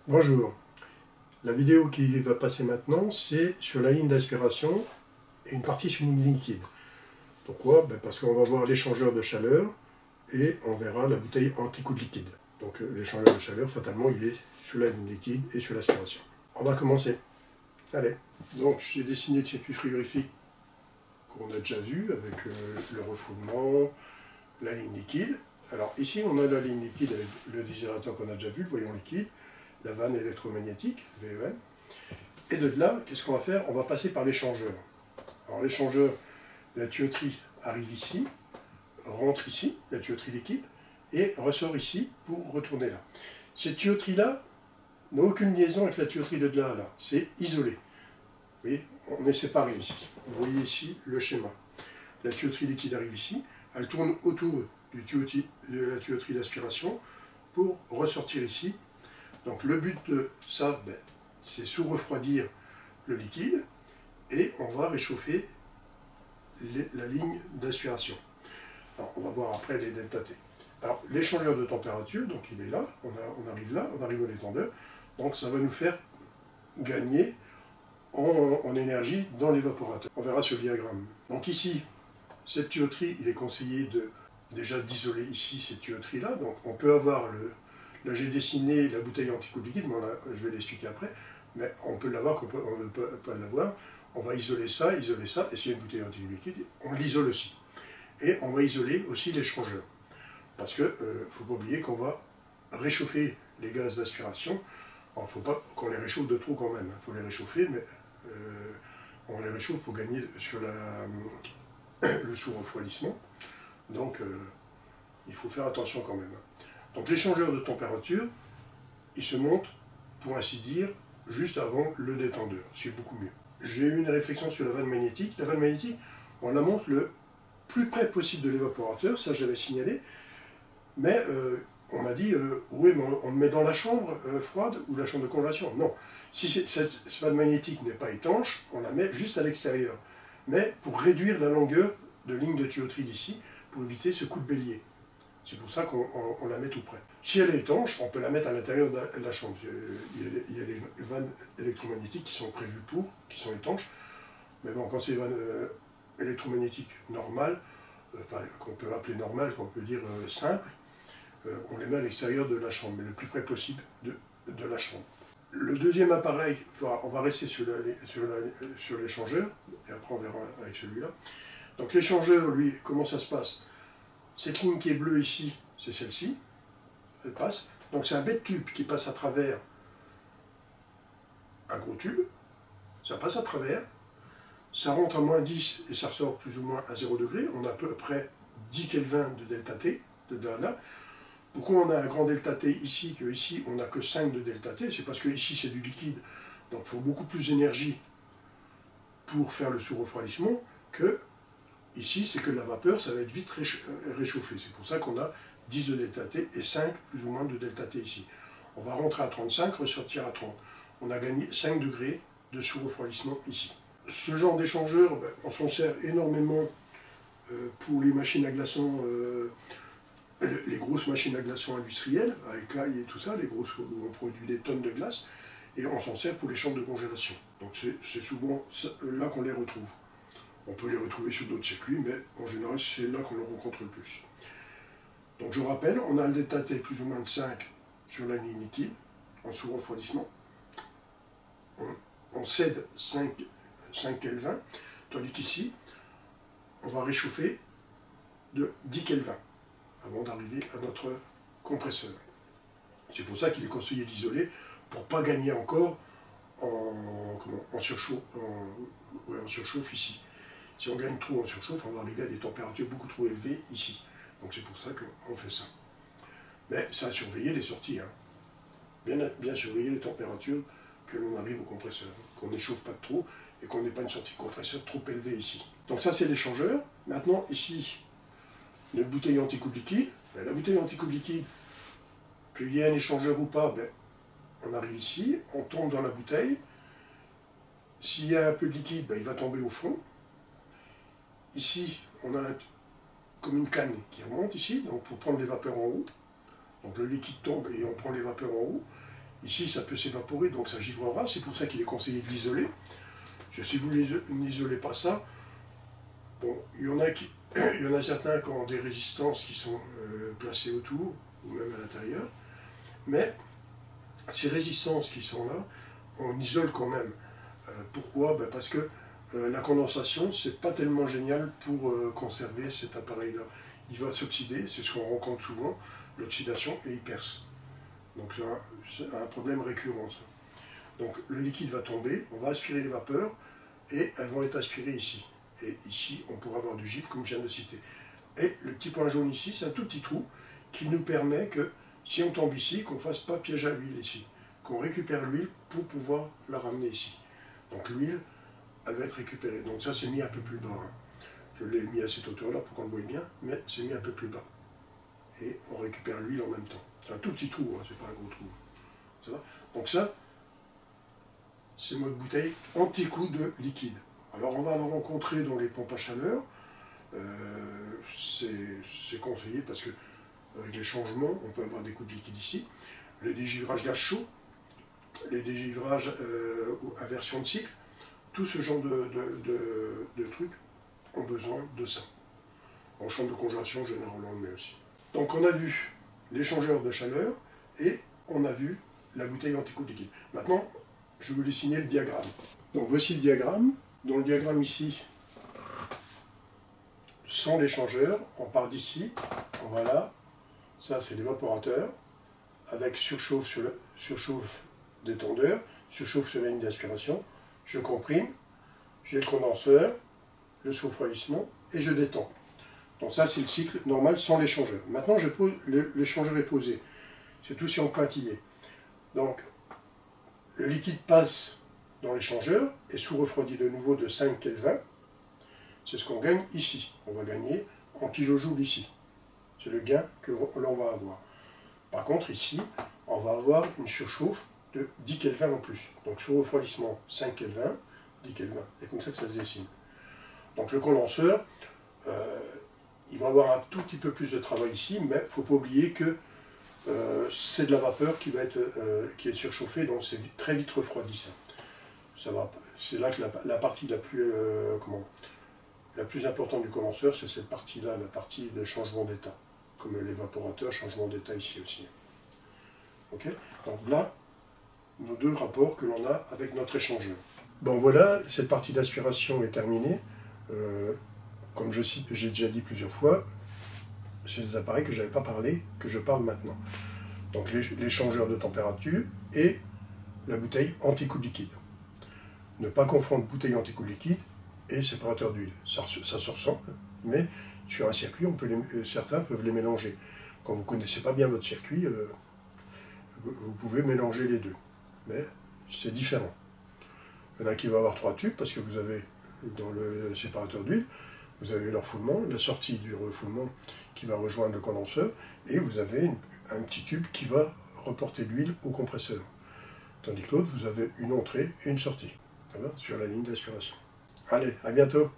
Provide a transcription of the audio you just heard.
Bonjour, la vidéo qui va passer maintenant, c'est sur la ligne d'aspiration et une partie sur une ligne liquide. Pourquoi? Parce qu'on va voir l'échangeur de chaleur et on verra la bouteille anti-coup de liquide. Donc l'échangeur de chaleur, fatalement, il est sur la ligne liquide et sur l'aspiration. On va commencer. Allez. Donc j'ai dessiné le circuit frigorifique qu'on a déjà vu avec le refoulement, la ligne liquide. Alors ici, on a la ligne liquide avec le désidérateur qu'on a déjà vu, le voyant liquide, la vanne électromagnétique, VEM. Et de là, qu'est-ce qu'on va faire? On va passer par l'échangeur. Alors l'échangeur, la tuyauterie arrive ici, rentre ici, la tuyauterie liquide, et ressort ici pour retourner là. Cette tuyauterie-là n'a aucune liaison avec la tuyauterie de là à là. C'est isolé. Vous voyez, on est séparés ici. Vous voyez ici le schéma. La tuyauterie liquide arrive ici, elle tourne autour de la tuyauterie d'aspiration pour ressortir ici. Donc le but de ça, c'est sous-refroidir le liquide et on va réchauffer la ligne d'aspiration. Alors on va voir après les delta T. Alors l'échangeur de température, donc il est là, on arrive au détendeur, donc ça va nous faire gagner en énergie dans l'évaporateur. On verra sur le diagramme. Donc ici, cette tuyauterie, il est conseillé déjà d'isoler ici cette tuyauterie-là. Donc on peut avoir là j'ai dessiné la bouteille anti-coup de liquide, mais je vais l'expliquer après. Mais on peut l'avoir, on ne peut pas l'avoir. On va isoler ça, et s'il y a une bouteille anti-coup de liquide, on l'isole aussi. Et on va isoler aussi l'échangeur. Parce qu'il ne faut pas oublier qu'on va réchauffer les gaz d'aspiration. Il ne faut pas qu'on les réchauffe de trop quand même. Il faut les réchauffer, mais on les réchauffe pour gagner sur le sous-refroidissement. Donc il faut faire attention quand même. Donc l'échangeur de température, il se monte, pour ainsi dire, juste avant le détendeur. C'est beaucoup mieux. J'ai eu une réflexion sur la vanne magnétique. La vanne magnétique, on la monte le plus près possible de l'évaporateur, ça j'avais signalé, mais on m'a dit, oui, mais on le met dans la chambre froide ou la chambre de congélation. Non, si cette vanne magnétique n'est pas étanche, on la met juste à l'extérieur, mais pour réduire la longueur de ligne de tuyauterie d'ici, pour éviter ce coup de bélier. C'est pour ça qu'on la met tout près. Si elle est étanche, on peut la mettre à l'intérieur de la chambre. Il y a des vannes électromagnétiques qui sont prévues qui sont étanches, mais bon, quand c'est des vannes électromagnétiques normales, enfin, qu'on peut appeler normales, qu'on peut dire simples, on les met à l'extérieur de la chambre, mais le plus près possible de la chambre. Le deuxième appareil, on va rester sur l'échangeur, et après on verra avec celui-là. Donc l'échangeur, lui, comment ça se passe? Cette ligne qui est bleue ici, c'est celle-ci, elle passe. Donc c'est un bête tube qui passe à travers un gros tube, ça passe à travers, ça rentre à moins 10 et ça ressort plus ou moins à 0 degré. On a à peu près 10 Kelvin de delta T, de là. Pourquoi on a un grand delta T ici, que ici on n'a que 5 de delta T? C'est parce que ici c'est du liquide, donc il faut beaucoup plus d'énergie pour faire le sous-refroidissement que ici, c'est que la vapeur, ça va être vite réchauffé. C'est pour ça qu'on a 10 de delta T et 5 plus ou moins de delta T ici. On va rentrer à 35, ressortir à 30. On a gagné 5 degrés de sous-refroidissement ici. Ce genre d'échangeur, on s'en sert énormément pour les machines à glaçons, les grosses machines à glaçons industrielles, à écailles et tout ça, les grosses où on produit des tonnes de glace, et on s'en sert pour les chambres de congélation. Donc c'est souvent là qu'on les retrouve. On peut les retrouver sur d'autres circuits, mais en général, c'est là qu'on le rencontre le plus. Donc je rappelle, on a le delta T plus ou moins de 5 sur la ligne liquide, en sous-refroidissement. On cède 5 Kelvin, tandis qu'ici, on va réchauffer de 10 Kelvin avant d'arriver à notre compresseur. C'est pour ça qu'il est conseillé d'isoler, pour ne pas gagner encore en surchauffe ici. Si on gagne trop en surchauffe, on va arriver à des températures beaucoup trop élevées ici. Donc c'est pour ça qu'on fait ça. Mais c'est à surveiller les sorties. Hein. Bien surveiller les températures que l'on arrive au compresseur. Qu'on n'échauffe pas trop et qu'on n'ait pas une sortie de compresseur trop élevée ici. Donc ça c'est l'échangeur. Maintenant ici, notre bouteille anti-coup de liquide. La bouteille anti-coup de liquide, qu'il y ait un échangeur ou pas, on arrive ici, on tombe dans la bouteille. S'il y a un peu de liquide, il va tomber au fond. Ici, on a comme une canne qui remonte ici, donc pour prendre les vapeurs en haut. Donc le liquide tombe et on prend les vapeurs en haut. Ici, ça peut s'évaporer, donc ça givrera. C'est pour ça qu'il est conseillé de l'isoler. Si vous n'isolez pas ça, bon, il y en a certains qui ont des résistances qui sont placées autour, ou même à l'intérieur. Mais ces résistances qui sont là, on isole quand même. Pourquoi? Ben parce que la condensation, c'est pas tellement génial pour conserver cet appareil-là. Il va s'oxyder, c'est ce qu'on rencontre souvent, l'oxydation, et il perce. Donc c'est un problème récurrent, ça. Donc le liquide va tomber, on va aspirer les vapeurs, et elles vont être aspirées ici. Et ici, on pourra avoir du givre, comme je viens de citer. Et le petit point jaune ici, c'est un tout petit trou qui nous permet que, si on tombe ici, qu'on ne fasse pas piège à l'huile ici. Qu'on récupère l'huile pour pouvoir la ramener ici. Donc l'huile, elle va être récupérée. Donc ça, c'est mis un peu plus bas. Hein. Je l'ai mis à cette hauteur-là pour qu'on le voie bien, mais c'est mis un peu plus bas. Et on récupère l'huile en même temps. C'est un tout petit trou, hein, c'est pas un gros trou. Ça va? Donc ça, c'est notre bouteille anti-coup de liquide. Alors on va le rencontrer dans les pompes à chaleur. C'est conseillé parce que avec les changements, on peut avoir des coups de liquide ici. Les dégivrages gaz chaud, les dégivrages inversion de cycle, tout ce genre de trucs ont besoin de ça. En chambre de congélation, généralement, on le met aussi. Donc on a vu l'échangeur de chaleur et on a vu la bouteille anti-coup de liquide. Maintenant, je vais vous dessiner le diagramme. Donc voici le diagramme. Dans le diagramme ici, sans l'échangeur, on part d'ici, voilà, ça c'est l'évaporateur, avec surchauffe détendeur, surchauffe sur la ligne d'aspiration, je comprime, j'ai le condenseur, le refroidissement et je détends. Donc ça c'est le cycle normal sans l'échangeur. Maintenant l'échangeur est posé, c'est tout si en pointillé. Donc le liquide passe dans l'échangeur et sous-refroidit de nouveau de 5 Kelvin. C'est ce qu'on gagne ici. On va gagner en kilojoules ici. C'est le gain que l'on va avoir. Par contre, ici, on va avoir une surchauffe de 10 Kelvin en plus. Donc, sous refroidissement, 5 Kelvin, 10 Kelvin. C'est comme ça que ça se dessine. Donc, le condenseur, il va avoir un tout petit peu plus de travail ici, mais il ne faut pas oublier que c'est de la vapeur qui est surchauffée, donc c'est très vite refroidissant. C'est là que la partie la plus importante du condenseur, c'est cette partie-là, la partie de changement d'état. Comme l'évaporateur, changement d'état ici aussi. Ok? Donc là, nos deux rapports que l'on a avec notre échangeur. Bon voilà, cette partie d'aspiration est terminée. Comme j'ai déjà dit plusieurs fois, c'est des appareils que je n'avais pas parlé, que je parle maintenant. Donc l'échangeur de température et la bouteille anti-coup de liquide. Ne pas confondre bouteille anti-coup de liquide et séparateur d'huile. Ça se ressemble, mais sur un circuit, certains peuvent les mélanger. Quand vous ne connaissez pas bien votre circuit, vous pouvez mélanger les deux. Mais c'est différent. Il y en a qui va avoir 3 tubes, parce que vous avez, dans le séparateur d'huile, vous avez le refoulement, la sortie du refoulement qui va rejoindre le condenseur, et vous avez un petit tube qui va reporter l'huile au compresseur. Tandis que l'autre, vous avez une entrée et une sortie. Ça va, sur la ligne d'aspiration. Allez, à bientôt!